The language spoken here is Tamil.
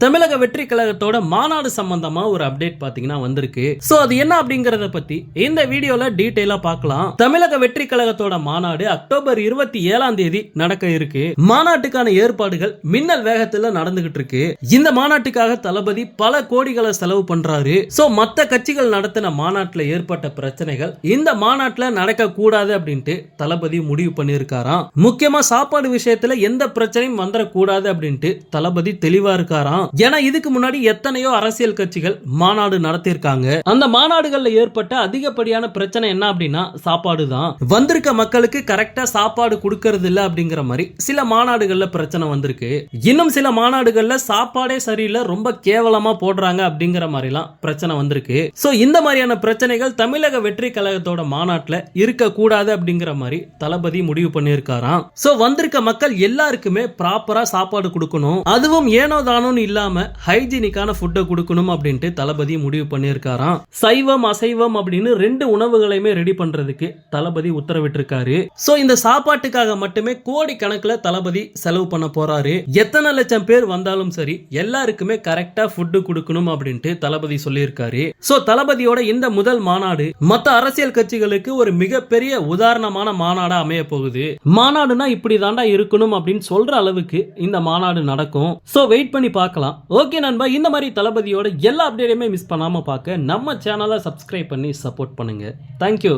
தமிழக வெற்றி கழகத்தோட மாநாடு சம்பந்தமா ஒரு அப்டேட் பாத்தீங்கன்னா வந்திருக்கு. சோ அது என்ன அப்படிங்கறத பத்தி இந்த வீடியோல டீடைலா பார்க்கலாம். தமிழக வெற்றி கழகத்தோட மாநாடு அக்டோபர் 27ஆம் தேதி நடக்க இருக்கு. மாநாட்டுக்கான ஏற்பாடுகள் மின்னல் வேகத்துல நடந்துகிட்டு இருக்கு. இந்த மாநாட்டுக்காக தளபதி பல கோடிகளை செலவு பண்றாரு. சோ மத்த கட்சிகள் நடத்தின மாநாட்டுல ஏற்பட்ட பிரச்சனைகள் இந்த மாநாட்டுல நடக்க கூடாது அப்படின்ட்டு தளபதி முடிவு பண்ணிருக்காராம். முக்கியமா சாப்பாடு விஷயத்துல எந்த பிரச்சனையும் வந்துடக்கூடாது அப்படின்ட்டு தளபதி தெளிவா இருக்காராம். ஏன்னா இதுக்கு முன்னாடி எத்தனையோ அரசியல் கட்சிகள் மாநாடு நடத்திருக்காங்க. அந்த மாநாடுகள்ல ஏற்பட்ட அதிகப்படியான பிரச்சனை என்ன அப்படின்னா சாப்பாடு தான். வந்திருக்க மக்களுக்கு கரெக்டா சாப்பாடு கொடுக்கறது இல்ல அப்படிங்கிற மாதிரி சில மாநாடுகள்ல பிரச்சனை வந்திருக்கு. இன்னும் சில மாநாடுகள்ல சாப்பாடே சரியில்லை, ரொம்ப கேவலமா போடுறாங்க அப்படிங்கிற மாதிரிலாம் பிரச்சனை வந்திருக்கு. சோ இந்த மாதிரியான பிரச்சனைகள் தமிழக வெற்றி கழகத்தோட மாநாட்டுல இருக்க கூடாது அப்படிங்கிற மாதிரி தளபதி முடிவு பண்ணியிருக்காராம். சோ வந்திருக்க மக்கள் எல்லாருக்குமே ப்ராப்பரா சாப்பாடு கொடுக்கணும், அதுவும் ஏனோ தானோன்னு இல்லாம ஹைஜீனிக்கான ஃபுட்டை கொடுக்கணும் அப்படின்ட்டு தளபதி முடிவு பண்ணியிருக்காராம். சைவம் அசைவம் அப்படின்னு 2 உணவுகளையுமே ரெடி பண்றதுக்கு தளபதி உத்தரவிட்டிருக்காரு. சோ இந்த சாப்பாட்டுக்காக மட்டுமே கோடி கணக்குல தளபதி செலவு பண்ண போறாரு. எத்தனை லட்சம் பேர் வந்தாலும் சரி எல்லாருக்குமே கரெக்டா ஃபுட் கொடுக்கணும் அப்படின்ட்டு தளபதி சொல்லியிருக்காரு. சோ தளபதியோட இந்த முதல் மாநாடு மத்த அரசியல் கட்சிகளுக்கு ஒரு மிகப்பெரிய உதாரணமான மாநாடா அமைய போகுது. மாநாடுனா இப்படி தாண்டா இருக்கணும் அப்படின்னு சொல்ற அளவுக்கு இந்த மாநாடு நடக்கும். சோ வெயிட் பண்ணி பார்க்கலாம். ஓகே நண்பா, இந்த மாதிரி தளபதியோட எல்லா அப்டேட்டையுமே மிஸ் பண்ணாம பார்க்க நம்ம சேனலை சப்ஸ்கிரைப் பண்ணி சப்போர்ட் பண்ணுங்க. தேங்க்யூ.